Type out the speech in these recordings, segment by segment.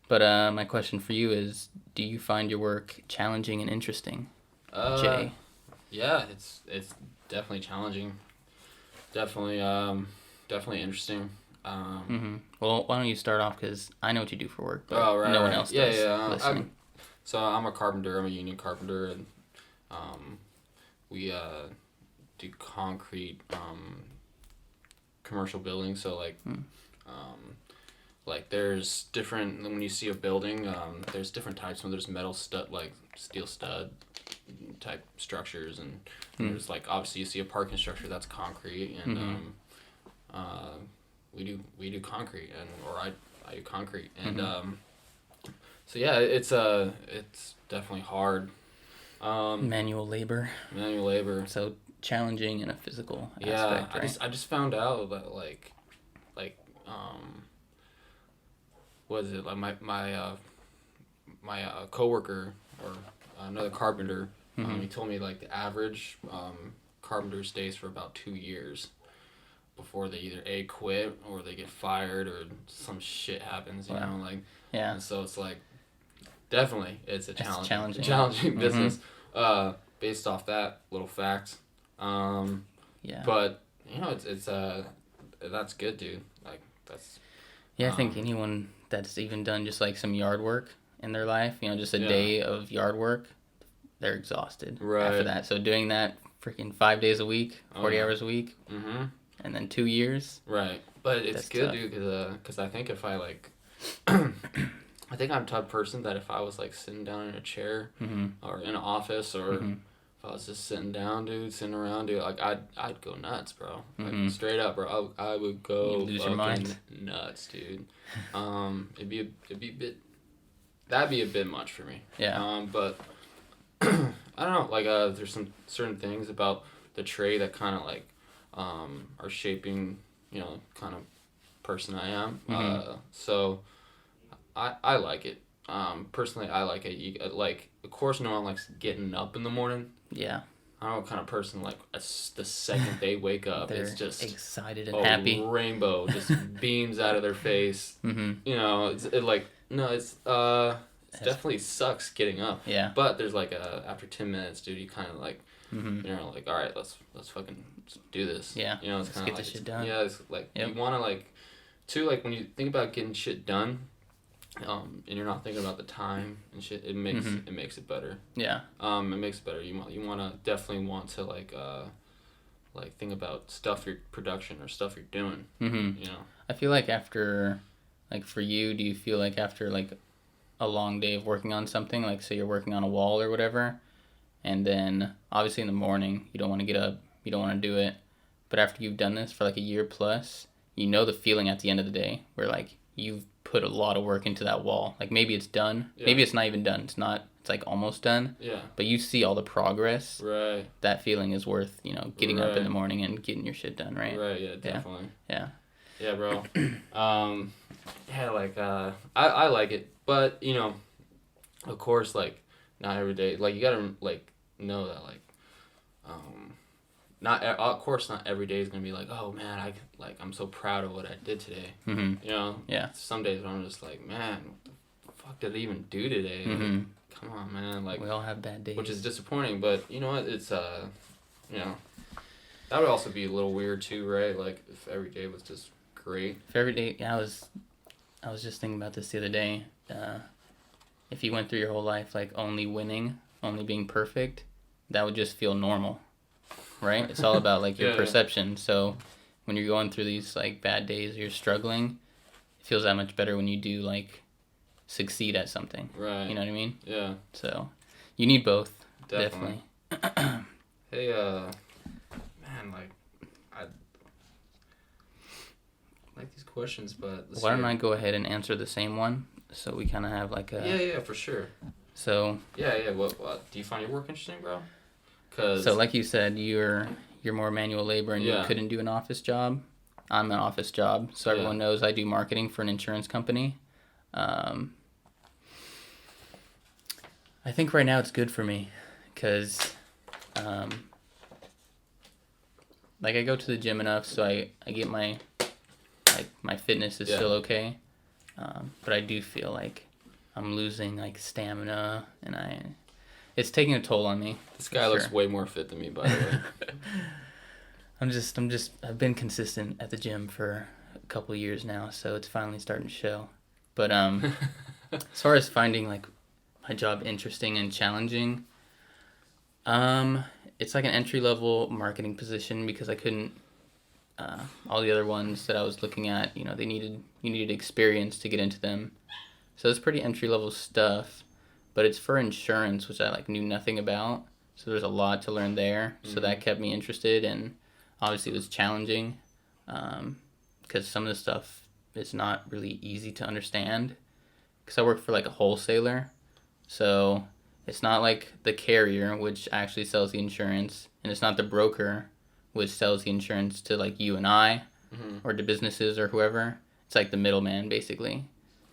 But my question for you is, do you find your work challenging and interesting, Uh, Jay? yeah, it's definitely challenging. Definitely definitely interesting. Um, Mm-hmm. Well, why don't you start off, because I know what you do for work, but oh no one right. else Yeah, does yeah. listening. I'm a carpenter. I'm a union carpenter, and um, we do concrete commercial buildings. So Mm. um, like there's different when you see a building. There's different types. There's metal stud like steel stud type structures, and Mm. there's like obviously you see a parking structure that's concrete, and Mm-hmm. uh, we do concrete, and or I do concrete, and Mm-hmm. so yeah, it's definitely hard. Um, Manual labor, Manual labor. so challenging in a physical Yeah, aspect, right? I just found out that like um what is it like my coworker or another carpenter. Mm-hmm. He told me like the average carpenter stays for about 2 years before they either A quit or they get fired or some shit happens. You Wow. know, like Yeah, and so it's like definitely it's a it's challenging challenging. challenging Mm-hmm. business. Based off that little fact. Um, Yeah. but you know it's that's good, dude. Like that's Yeah, I think um anyone that's even done just like some yard work in their life, just a yeah day of yard work, they're exhausted after right. that. So doing that freaking 5 days a week, Oh 40 yeah. hours a week, Mm-hmm. and then 2 years, Right. But it's that's good, tough. dude, cause I think if I like, I think I'm the type of person that if I was like sitting down in a chair, Mm-hmm. or in an office, or Mm-hmm. if I was just sitting down, dude, sitting around, dude, like I'd go nuts, bro. Like Mm-hmm. straight up, bro. I would You go lose your fucking mind. nuts, dude. It'd be a bit that'd be a bit much for me. Yeah. But I don't know. Like there's some certain things about the trade that kind of like are shaping, kind of person I am. Mm-hmm. So I like it. Personally, I like it. Like, of course, no one likes getting up in the morning. Yeah. I don't know what kind of person like the second they wake up, it's They're just excited and a happy. rainbow just beams out of their face. Mm-hmm. Like no, it's That's, definitely sucks getting up. yeah. But there's like after 10 minutes, dude, you kind of like Mm-hmm. like all right, let's fucking do this. Yeah. It's Let's kind of get like this shit done. yeah, it's like Yep. you want to like too like when you think about getting shit done, and you're not thinking about the time and shit, Mm-hmm. it makes it better. Yeah. It makes it better. You want to definitely want to like think about stuff you're production or stuff you're doing. Mm-hmm. You know. I feel like after, like for you, do you feel like after like a long day of working on something, like say you're working on a wall or whatever, and then obviously in the morning you don't want to get up, you don't want to do it, but after you've done this for like a year plus, you know the feeling at the end of the day where like you've put a lot of work into that wall. Like maybe it's done, Yeah. maybe it's not even done. It's like almost done. Yeah. But you see all the progress. Right. That feeling is worth, getting up in the Right. morning and getting your shit done, right? Right. Yeah. Definitely. Yeah. Yeah, bro. Yeah, like I like it, but of course, like not every day. Like you gotta like know that like not of course not every day is gonna be like, oh man, I'm so proud of what I did today. Mm-hmm. Yeah. Some days I'm just like, man, what the fuck did I even do today? Mm-hmm. Like, come on, man. Like, We all have bad days. which is disappointing, but you know what? It's that would also be a little weird too, right? Like if every day was just great. If every day, yeah, I was just thinking about this the other day. If you went through your whole life like only winning, only being perfect, that would just feel normal, right? It's all about like your Yeah. perception. So when you're going through these like bad days, you're struggling, it feels that much better when you do like succeed at something. Right. You know what I mean? Yeah. So you need both, Definitely. definitely. Hey, man, like I like these questions, but Why don't I go ahead and answer the same one so we kind of have like a. Yeah, for sure. So. Yeah. What do you find your work interesting, bro? Cause So like you said, you're more manual labor and Yeah. you couldn't do an office job. I'm an office job, so everyone Yeah. knows I do marketing for an insurance company. I think right now it's good for me because like I go to the gym enough, so I get my fitness is Yeah. still okay. But I do feel like I'm losing like stamina, and it's taking a toll on me. This guy looks way more fit than me, by the way. I've been consistent at the gym for a couple of years now, so it's finally starting to show. But as far as finding like my job interesting and challenging, it's like an entry level marketing position because I couldn't. All the other ones that I was looking at, you needed experience to get into them. So it's pretty entry level stuff, but it's for insurance, which I like knew nothing about. So there's a lot to learn there. Mm-hmm. So that kept me interested, and obviously it was challenging, because some of the stuff is not really easy to understand. Because I work for like a wholesaler, so it's not like the carrier, which actually sells the insurance, and it's not the broker, which sells the insurance to like you and I, mm-hmm. or to businesses or whoever. It's like the middleman basically.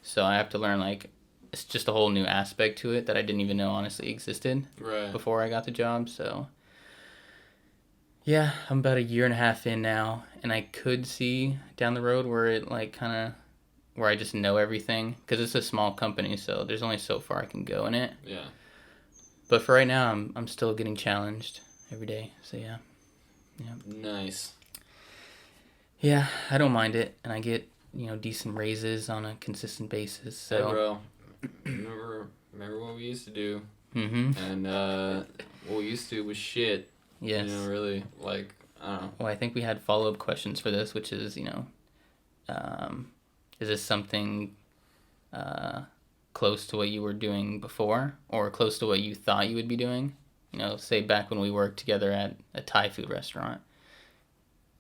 So I have to learn like, it's just a whole new aspect to it that I didn't even know honestly existed before I got the job. So yeah, I'm about a year and a half in now, and I could see down the road where it like kind of, where I just know everything, because it's a small company, so there's only so far I can go in it. Yeah. But for right now, I'm still getting challenged every day. So yeah. Yeah. Nice. Yeah, I don't mind it, and I get decent raises on a consistent basis. So. Hey, bro. Remember what we used to do? Mm-hmm. And what we used to do was shit. Yes. Really, like, I don't know. Well, I think we had follow-up questions for this, which is, is this something close to what you were doing before, or close to what you thought you would be doing? Say back when we worked together at a Thai food restaurant,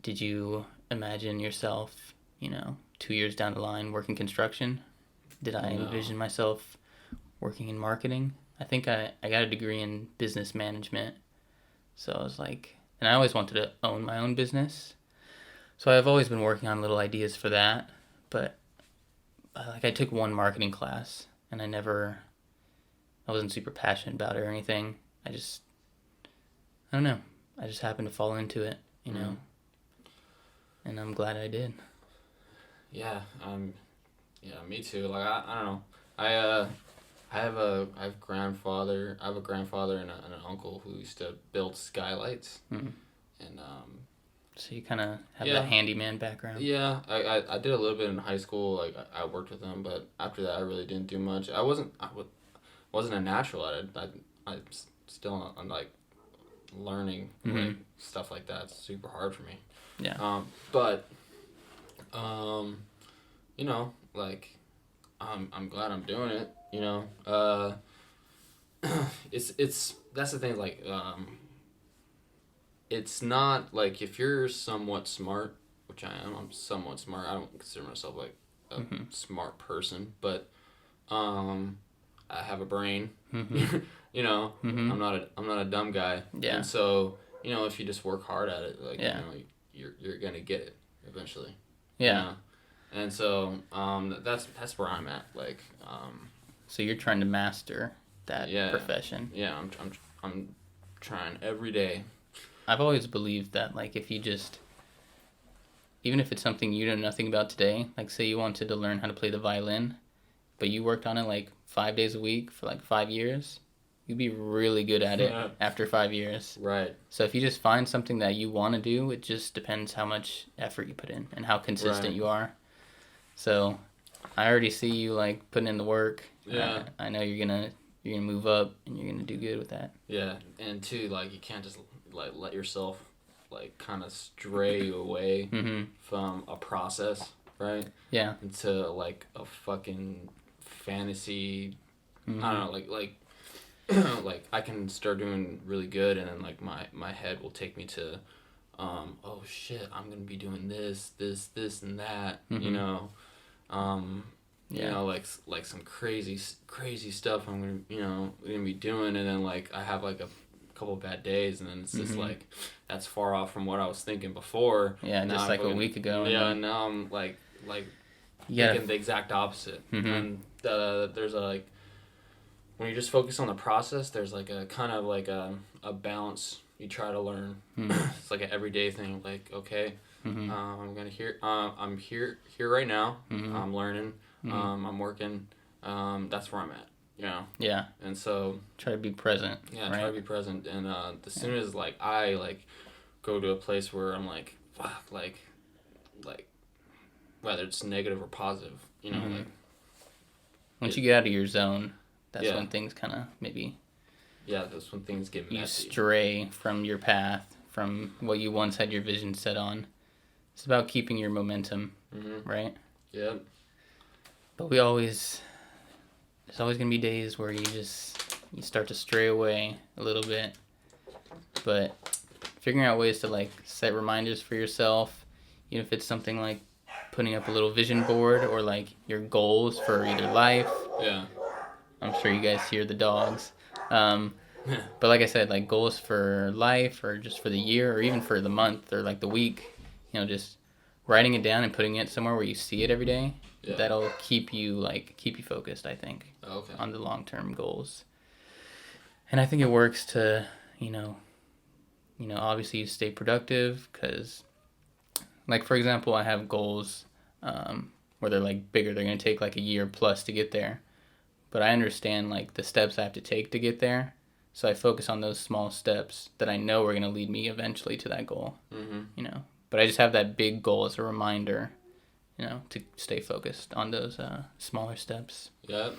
did you imagine yourself, 2 years down the line working construction? Did I envision myself working in marketing? I think I got a degree in business management. So I was like, and I always wanted to own my own business. So I've always been working on little ideas for that. But I took one marketing class, and I wasn't super passionate about it or anything. I don't know. I just happened to fall into it, and I'm glad I did. Yeah, me too. Like, I don't know. I have a grandfather and an uncle who used to build skylights. Mm-hmm. And so you kind of have that handyman background. Yeah, I did a little bit in high school. Like, I worked with them, but after that I really didn't do much. I wasn't a natural at it. I'm still on like learning, mm-hmm. like, stuff like that. It's super hard for me. Yeah. But like, I'm glad I'm doing it. It's that's the thing. Like, it's not like, if you're somewhat smart, which I am. I'm somewhat smart. I don't consider myself like a mm-hmm. smart person, but I have a brain. Mm-hmm. Mm-hmm. I'm not a dumb guy. Yeah. And so, if you just work hard at it, like, you're gonna get it eventually. Yeah. And so that's where I'm at. Like, so you're trying to master that profession. Yeah, I'm trying every day. I've always believed that, like, if you just, even if it's something you know nothing about today, like, say you wanted to learn how to play the violin, but you worked on it like 5 days a week for like 5 years, you'd be really good at it after 5 years. Right. So if you just find something that you want to do, it just depends how much effort you put in and how consistent you are. So I already see you like putting in the work. Yeah. I know you're gonna move up and you're gonna do good with that. Yeah, and too, like, you can't just like let yourself like kind of stray away mm-hmm. from a process, right? Yeah. Into like a fucking fantasy. Mm-hmm. I don't know, like like, I can start doing really good, and then like my head will take me to, oh shit, I'm gonna be doing this and that, mm-hmm. Like some crazy stuff I'm gonna be doing, and then like I have like a couple bad days, and then it's just mm-hmm. like, that's far off from what I was thinking before. Yeah, just like a week ago. Yeah, and now I'm like thinking the exact opposite. Mm-hmm. And there's like, when you just focus on the process, there's like a kind of like a balance you try to learn. Mm-hmm. It's like an everyday thing. Like, okay, mm-hmm. I'm here right now. Mm-hmm. I'm learning. Mm-hmm. I'm working. that's where I'm at. You know. Yeah. And so Try to be present. yeah, right? try to be present. And as soon as like I like go to a place where I'm like fuck like whether it's negative or positive, you know, like Once you get out of your zone, that's Yeah. when things kind of maybe yeah, that's when things get you messy. stray from your path, from what you once had your vision set on. It's about keeping your momentum, right? Yeah. But there's always gonna be days where you start to stray away a little bit. But figuring out ways to like set reminders for yourself, even if it's something like putting up a little vision board or like your goals for either life. Yeah. I'm sure you guys hear the dogs. But like I said, like goals for life or just for the year or even for the month or like the week, just writing it down and putting it somewhere where you see it every day. Yeah. That'll keep you focused, I think, Okay. on the long-term goals. And I think it works to, obviously you stay productive because, like, for example, I have goals where they're like bigger. They're going to take like a year plus to get there. But I understand like the steps I have to take to get there. So I focus on those small steps that I know are going to lead me eventually to that goal. But I just have that big goal as a reminder, to stay focused on those smaller steps. Yeah.